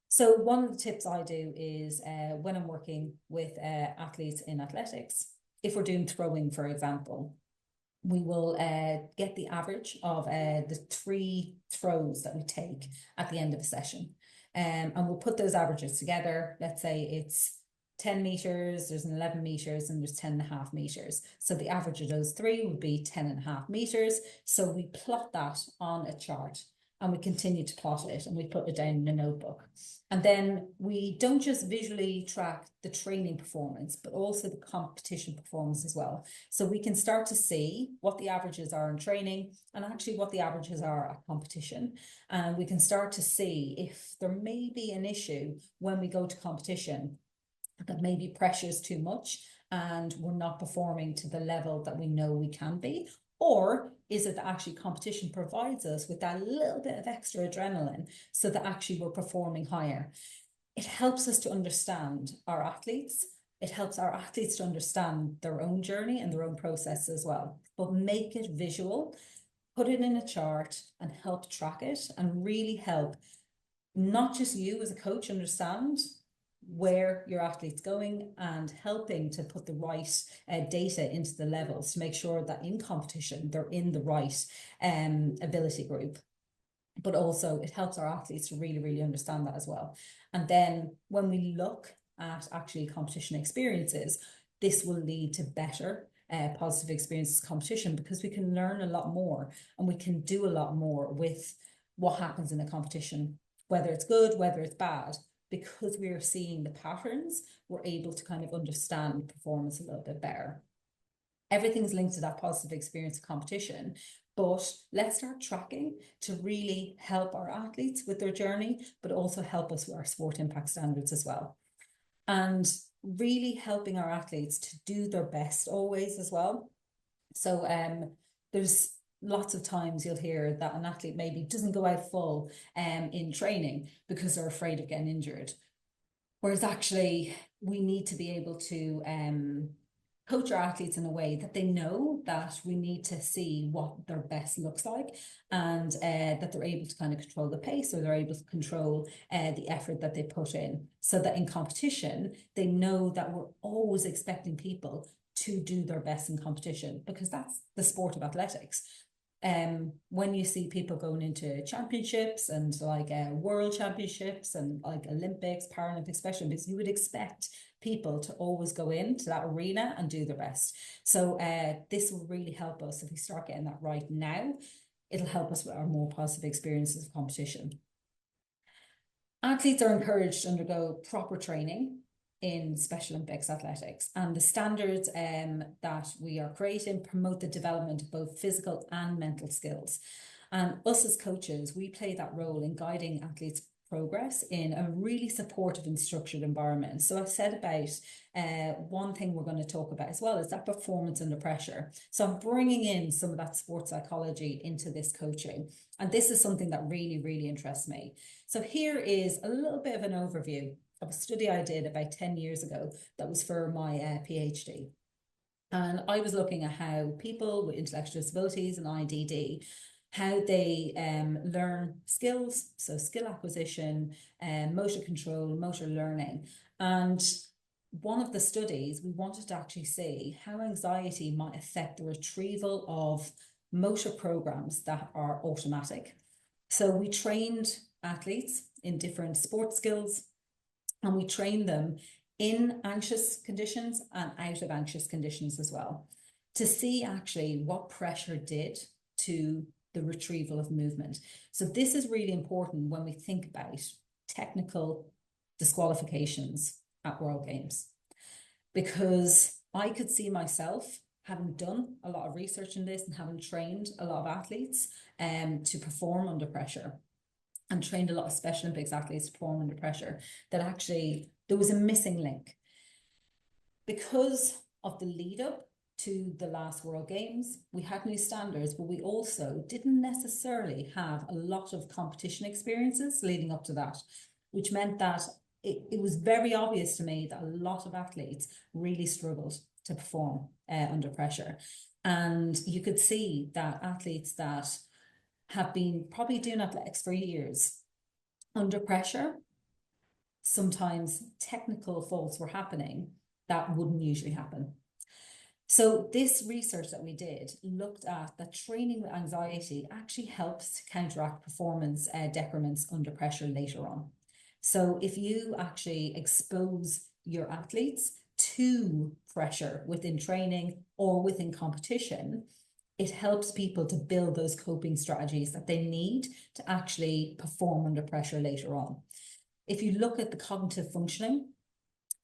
So one of the tips I do is when I'm working with athletes in athletics, if we're doing throwing, for example, we will get the average of the 3 throws that we take at the end of a session. And we'll put those averages together. Let's say it's 10 meters, there's an 11 meters, and there's 10.5 meters. So the average of those 3 would be 10.5 meters. So we plot that on a chart and we continue to plot it and we put it down in a notebook. And then we don't just visually track the training performance, but also the competition performance as well. So we can start to see what the averages are in training and actually what the averages are at competition. And we can start to see if there may be an issue when we go to competition that maybe pressures too much and we're not performing to the level that we know we can be. Or is it that actually competition provides us with that little bit of extra adrenaline so that actually we're performing higher? It helps us to understand our athletes. It helps our athletes to understand their own journey and their own process as well. But make it visual, put it in a chart and help track it and really help not just you as a coach understand where your athlete's going and helping to put the right data into the levels to make sure that in competition they're in the right ability group. but also it helps our athletes to really, really understand that as well. And then when we look at actually competition experiences, this will lead to better positive experiences competition, because we can learn a lot more and we can do a lot more with what happens in a competition, whether it's good, whether it's bad. Because we are seeing the patterns, we're able to kind of understand performance a little bit better. Everything's linked to that positive experience of competition, but let's start tracking to really help our athletes with their journey, but also help us with our sport impact standards as well. And really helping our athletes to do their best always as well. So there's lots of times you'll hear that an athlete maybe doesn't go out full in training because they're afraid of getting injured. Whereas actually we need to be able to coach our athletes in a way that they know that we need to see what their best looks like, and that they're able to kind of control the pace, or they're able to control the effort that they put in, so that in competition, they know that we're always expecting people to do their best in competition, because that's the sport of athletics. When you see people going into championships and like world championships and like Olympics, Paralympics, Special Olympics, you would expect people to always go into that arena and do their best. So this will really help us if we start getting that right now. It'll help us with our more positive experiences of competition. Athletes are encouraged to undergo proper training in Special Olympics athletics, and the standards that we are creating promote the development of both physical and mental skills. And us as coaches, we play that role in guiding athletes' progress in a really supportive and structured environment. So I've said about one thing we're going to talk about as well is that performance under pressure. So I'm bringing in some of that sports psychology into this coaching. And this is something that really, really interests me. So here is a little bit of an overview of a study I did about 10 years ago that was for my PhD. And I was looking at how people with intellectual disabilities and IDD, how they learn skills, so skill acquisition, motor control, motor learning. And one of the studies, we wanted to actually see how anxiety might affect the retrieval of motor programs that are automatic. So we trained athletes in different sport skills, and we train them in anxious conditions and out of anxious conditions as well, to see actually what pressure did to the retrieval of movement. So this is really important when we think about technical disqualifications at World Games, because I could see myself having done a lot of research in this and having trained a lot of athletes to perform under pressure, and trained a lot of Special Olympics athletes to perform under pressure, that actually there was a missing link. Because of the lead up to the last World Games, we had new standards, but we also didn't necessarily have a lot of competition experiences leading up to that, which meant that it was very obvious to me that a lot of athletes really struggled to perform under pressure. And you could see that athletes that have been probably doing athletics for years, under pressure, sometimes technical faults were happening that wouldn't usually happen. So this research that we did looked at that training with anxiety actually helps to counteract performance decrements under pressure later on. So if you actually expose your athletes to pressure within training or within competition, it helps people to build those coping strategies that they need to actually perform under pressure later on. If you look at the cognitive functioning,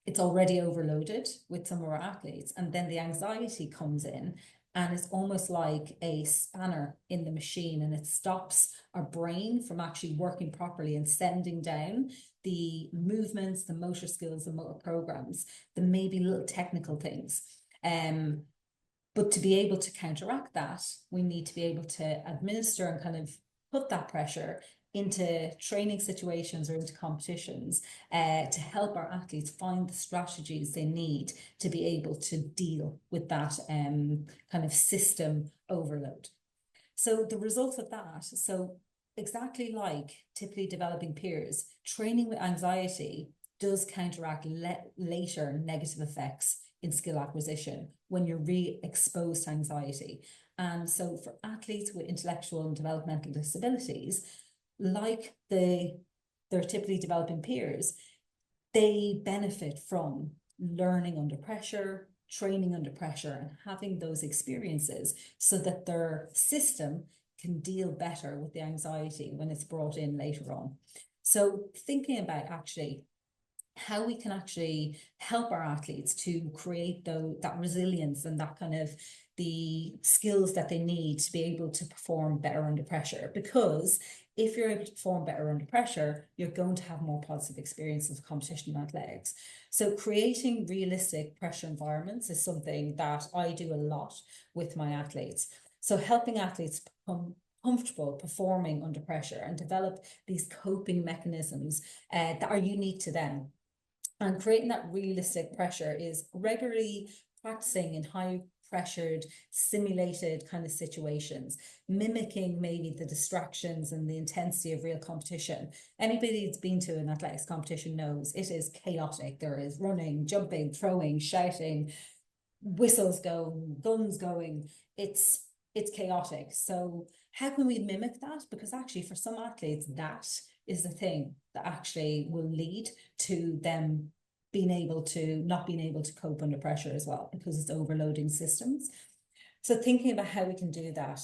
it's already overloaded with some of our athletes, and then the anxiety comes in, and it's almost like a spanner in the machine, and it stops our brain from actually working properly and sending down the movements, the motor skills, the motor programs, the maybe little technical things. But to be able to counteract that, we need to be able to administer and kind of put that pressure into training situations or into competitions to help our athletes find the strategies they need to be able to deal with that kind of system overload. So the results of that, so exactly like typically developing peers, training with anxiety does counteract later negative effects in skill acquisition when you're re-exposed to anxiety. And so for athletes with intellectual and developmental disabilities, like their typically developing peers, they benefit from learning under pressure, training under pressure, and having those experiences so that their system can deal better with the anxiety when it's brought in later on. So thinking about actually how we can actually help our athletes to create that resilience and that kind of the skills that they need to be able to perform better under pressure. Because if you're able to perform better under pressure, you're going to have more positive experiences of competition in athletics. So creating realistic pressure environments is something that I do a lot with my athletes. So helping athletes become comfortable performing under pressure and develop these coping mechanisms that are unique to them. And creating that realistic pressure is regularly practicing in high pressured, simulated kind of situations, mimicking maybe the distractions and the intensity of real competition. Anybody that's been to an athletics competition knows it is chaotic. There is running, jumping, throwing, shouting, whistles going, guns going. It's chaotic. So how can we mimic that? Because actually for some athletes, that is the thing that actually will lead to them not being able to cope under pressure as well, because it's overloading systems. So thinking about how we can do that,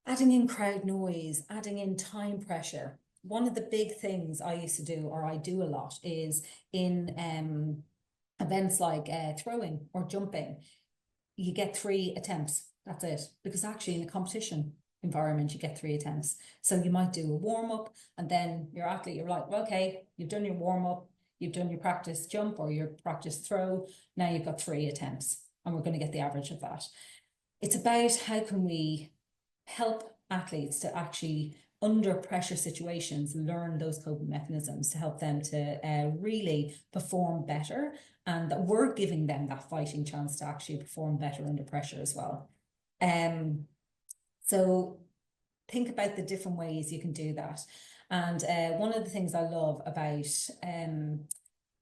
adding in crowd noise, adding in time pressure. One of the big things I used to do, or I do a lot, is in events like throwing or jumping, you get 3 attempts. That's it. Because actually in a competition environment, you get 3 attempts. So you might do a warm-up, and then your athlete, you're like, well, okay, you've done your warm-up, you've done your practice jump or your practice throw. Now you've got 3 attempts, and we're going to get the average of that. It's about how can we help athletes to actually, under pressure situations, learn those coping mechanisms to help them to really perform better, and that we're giving them that fighting chance to actually perform better under pressure as well. So think about the different ways you can do that. And one of the things I love about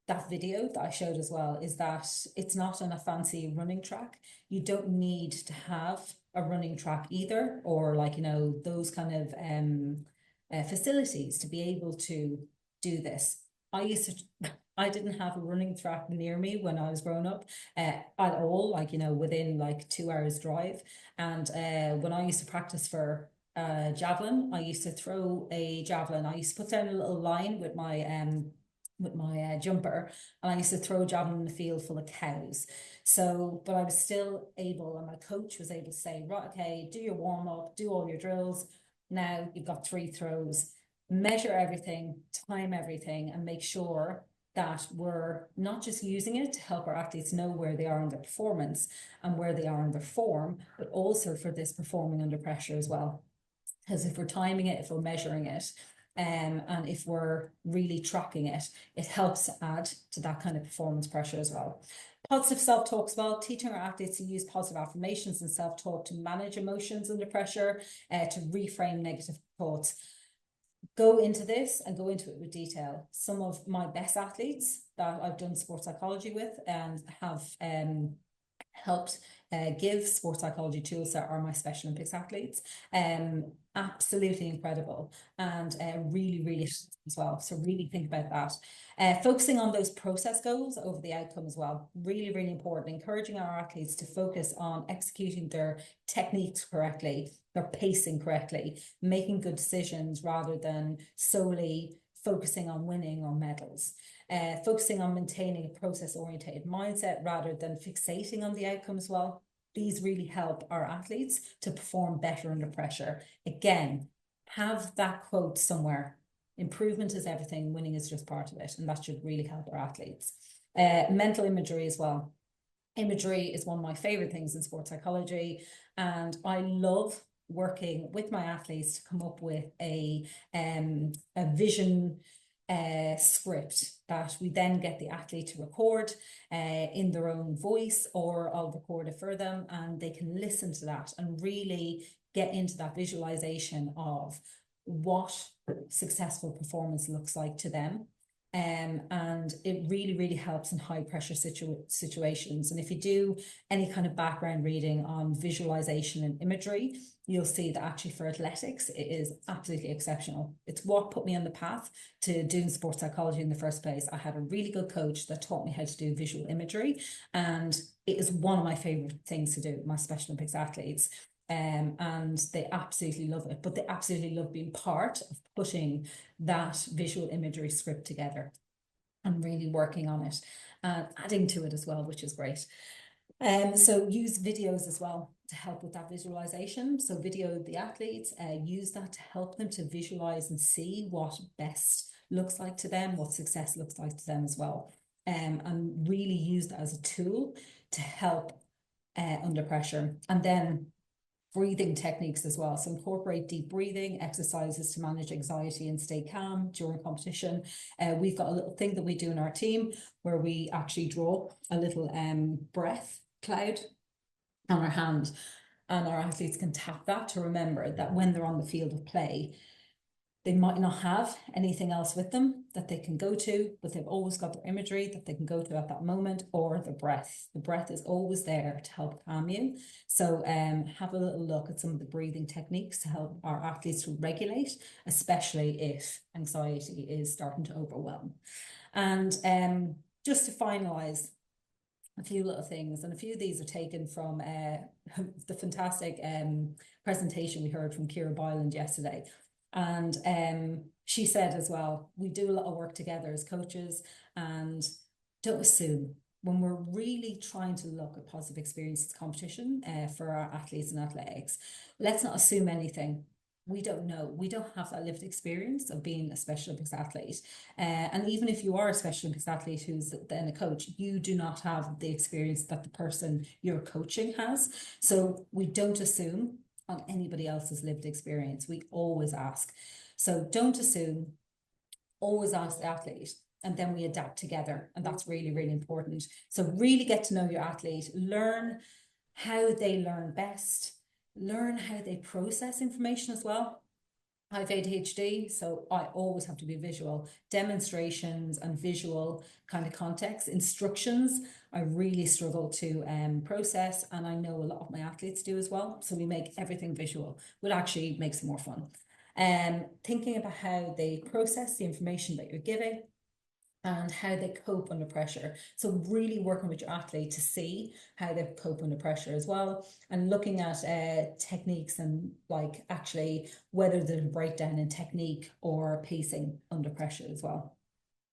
that video that I showed as well is that it's not on a fancy running track. You don't need to have a running track either, or like, you know, those kind of facilities to be able to do this. I didn't have a running track near me when I was growing up at all, like, you know, within like 2 hours drive. And when I used to practice for javelin, I used to throw a javelin. I used to put down a little line with my jumper, and I used to throw a javelin in the field full of cows. So, but I was still able, and my coach was able to say, right, okay, do your warm up, do all your drills. Now you've got 3 throws, measure everything, time everything, and make sure that we're not just using it to help our athletes know where they are in their performance and where they are in their form, but also for this performing under pressure as well. Because if we're timing it, if we're measuring it, and if we're really tracking it, it helps add to that kind of performance pressure as well. Positive self-talk as well, teaching our athletes to use positive affirmations and self-talk to manage emotions under pressure, to reframe negative thoughts. Go into this and go into it with detail. Some of my best athletes that I've done sports psychology with and have helped give sports psychology tools that are my Special Olympics athletes. Absolutely incredible, and really, really as well. So really think about that. Focusing on those process goals over the outcome as well. Really, really important. Encouraging our athletes to focus on executing their techniques correctly, their pacing correctly, making good decisions rather than solely focusing on winning or medals. Focusing on maintaining a process-oriented mindset rather than fixating on the outcome as well. These really help our athletes to perform better under pressure. Again, have that quote somewhere. Improvement is everything, winning is just part of it, and that should really help our athletes. Mental imagery as well. Imagery is one of my favorite things in sports psychology, and I love working with my athletes to come up with a vision script that we then get the athlete to record in their own voice, or I'll record it for them and they can listen to that and really get into that visualization of what successful performance looks like to them. And it really, really helps in high pressure situations. And if you do any kind of background reading on visualization and imagery, you'll see that actually for athletics, it is absolutely exceptional. It's what put me on the path to doing sports psychology in the first place. I had a really good coach that taught me how to do visual imagery, and it is one of my favorite things to do with my Special Olympics athletes. And they absolutely love it, but they absolutely love being part of putting that visual imagery script together and really working on it and adding to it as well, which is great. So use videos as well to help with that visualization. So video the athletes, use that to help them to visualize and see what best looks like to them, what success looks like to them as well. And really use that as a tool to help under pressure. And then breathing techniques as well. So incorporate deep breathing exercises to manage anxiety and stay calm during competition. We've got a little thing that we do in our team where we actually draw a little breath cloud on our hand, and our athletes can tap that to remember that when they're on the field of play, they might not have anything else with them that they can go to, but they've always got their imagery that they can go to at that moment, or the breath. The breath is always there to help calm you. So have a little look at some of the breathing techniques to help our athletes to regulate, especially if anxiety is starting to overwhelm. And just to finalize, a few little things, and a few of these are taken from the fantastic presentation we heard from Ciara Boyland yesterday. And she said as well, we do a lot of work together as coaches, and don't assume. When we're really trying to look at positive experiences competition for our athletes and athletics, let's not assume anything. We don't know. We don't have that lived experience of being a Special Olympics athlete. And even if you are a Special Olympics athlete who's then a coach, you do not have the experience that the person you're coaching has. So we don't assume on anybody else's lived experience. We always ask. So don't assume, always ask the athlete, and then we adapt together. And that's really, really important. So really get to know your athlete, learn how they learn best, learn how they process information as well. I have ADHD, so I always have to be visual. Demonstrations and visual kind of context, instructions, I really struggle to process, and I know a lot of my athletes do as well. So we make everything visual, which actually makes it more fun. Thinking about how they process the information that you're giving and how they cope under pressure. So really working with your athlete to see how they cope under pressure as well, and looking at techniques and like actually whether there's a breakdown in technique or pacing under pressure as well.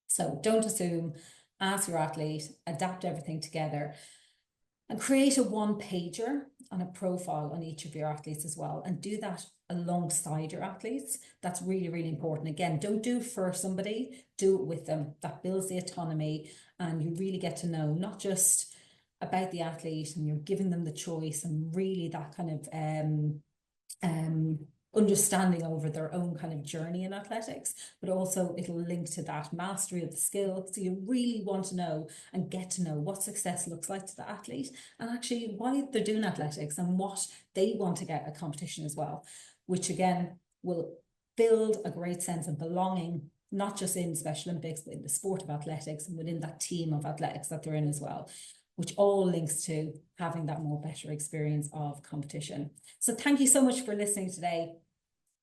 So don't assume, ask your athlete, adapt everything together, and create a one-pager and a profile on each of your athletes as well, and do that alongside your athletes. That's really, really important. Again, don't do it for somebody, do it with them. That builds the autonomy, and you really get to know not just about the athlete, and you're giving them the choice, and really that kind of understanding over their own kind of journey in athletics, but also it'll link to that mastery of the skill. So you really want to know and get to know what success looks like to the athlete, and actually why they're doing athletics and what they want to get at competition as well, which again will build a great sense of belonging, not just in Special Olympics, but in the sport of athletics and within that team of athletics that they're in as well, which all links to having that more better experience of competition. So thank you so much for listening today.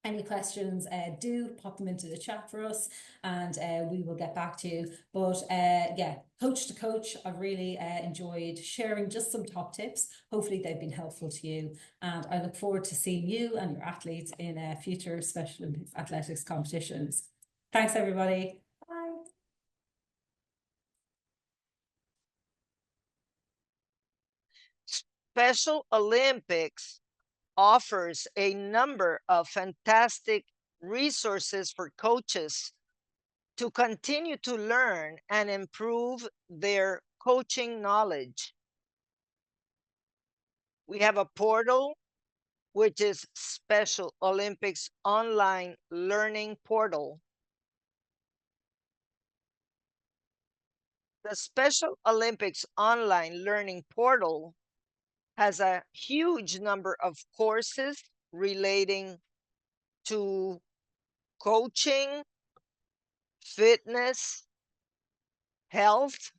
Any questions, do pop them into the chat for us, and we will get back to you. But yeah, coach to coach, I've really enjoyed sharing just some top tips. Hopefully they've been helpful to you, and I look forward to seeing you and your athletes in future Special Olympics athletics competitions. Thanks, everybody. Bye. Special Olympics offers a number of fantastic resources for coaches to continue to learn and improve their coaching knowledge. We have a portal, which is Special Olympics Online Learning Portal. The Special Olympics Online Learning Portal has a huge number of courses relating to coaching, fitness, health,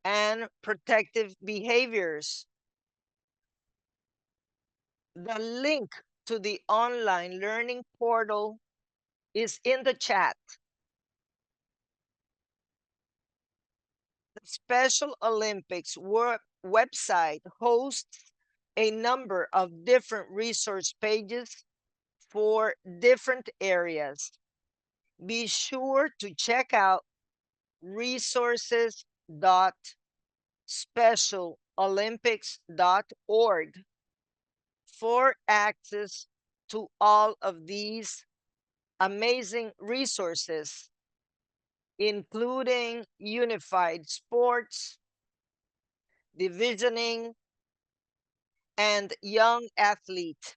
and protective behaviors. The link to the online learning portal is in the chat. The Special Olympics website hosts a number of different resource pages for different areas. Be sure to check out resources.specialolympics.org for access to all of these amazing resources, including unified sports, divisioning, and young athlete.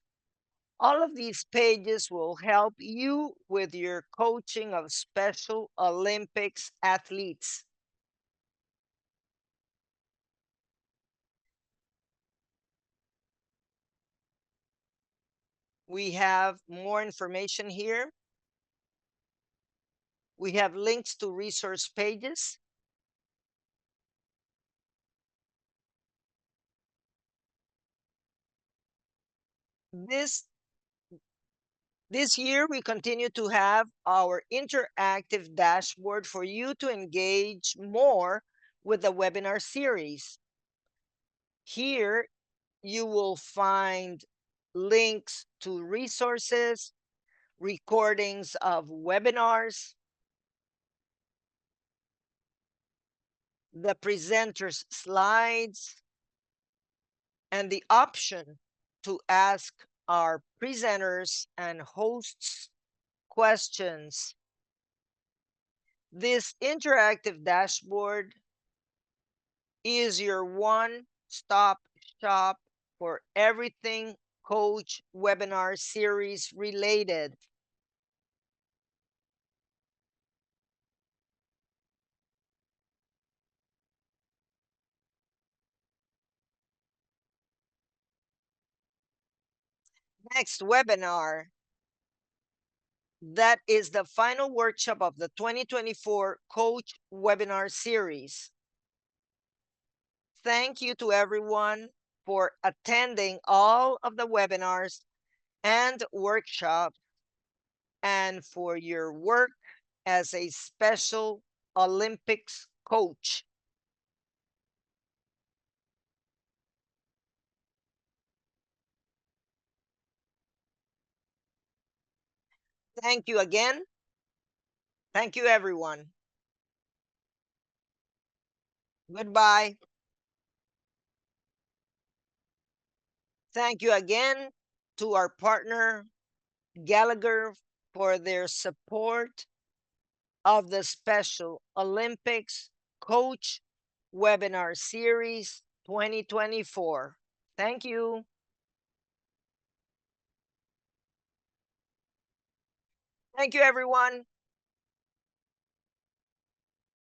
All of these pages will help you with your coaching of Special Olympics athletes. We have more information here. We have links to resource pages. This year, we continue to have our interactive dashboard for you to engage more with the webinar series. Here, you will find links to resources, recordings of webinars, the presenter's slides, and the option to ask our presenters and hosts questions. This interactive dashboard is your one-stop shop for everything Coach Webinar Series related. Next webinar, that is the final workshop of the 2024 Coach Webinar Series. Thank you to everyone for attending all of the webinars and workshops and for your work as a Special Olympics coach. Thank you again. Thank you, everyone. Goodbye. Thank you again to our partner, Gallagher, for their support of the Special Olympics Coach Webinar Series 2024. Thank you. Thank you, everyone.